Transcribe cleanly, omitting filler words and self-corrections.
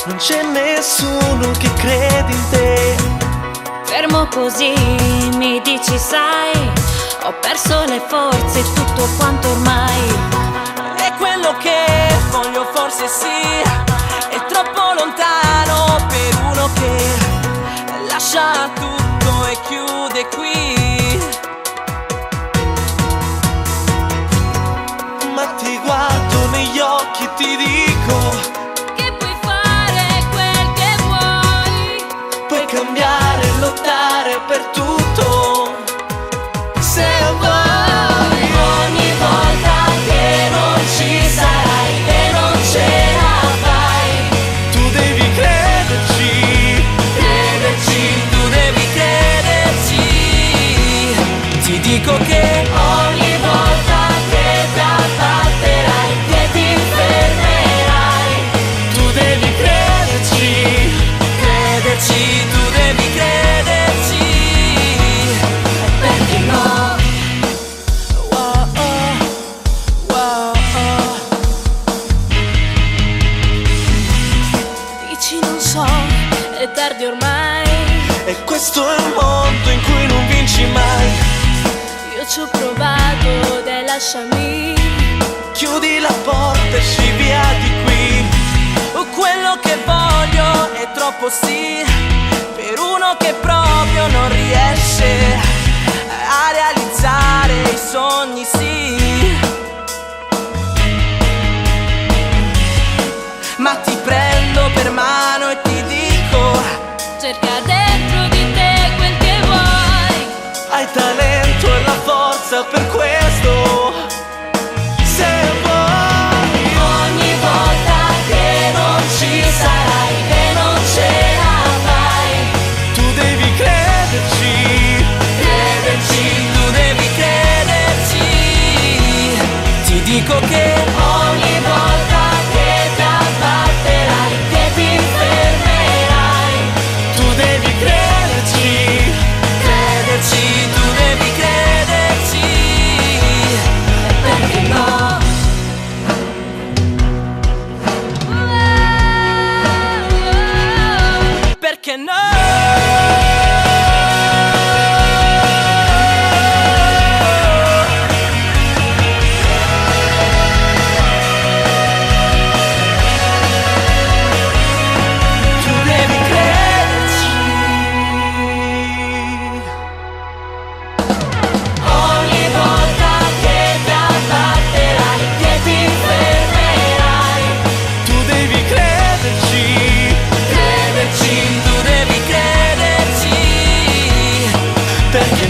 non c'è nessuno che crede in te. Fermo così mi dici sai, ho perso le forze, tutto quanto ormai. È quello che voglio, forse sì, è troppo lontano per uno che lascia tutto e chiude qui. Ma ti guardo negli occhi e ti dico che puoi fare quel che vuoi, puoi cambiare e lottare per tutto, se vuoi. ogni volta che non ci sarai, che non ce la fai, Tu devi crederci, tu devi crederci. ti dico che Ogni volta che ti abbatterai, che ti fermerai, tu devi crederci, tu devi crederci. Perché no? wow, wow. Dici non so, è tardi ormai. E questo è un mondo in cui non vinci mai. Io ci ho provato, dai lasciami. Chiudi la porta e sci via di qui. Quello che voglio è troppo sì, per uno che proprio non riesce a realizzare i sogni, sì. Ma ti prendo per mano e ti dico Cerca dentro di te quel che vuoi. hai talento e la forza per questo, se vuoi. Ogni volta che non ci sarai, che non ce la fai, Tu devi crederci, tu devi crederci. ti dico che Ogni volta che ti abbatterai, che ti fermerai, tu devi crederci, tu devi crederci. Perché no? perché no? Tu devi crederci. Ogni volta che ti abbatterai, che ti fermerai, Tu devi crederci, tu devi crederci. perché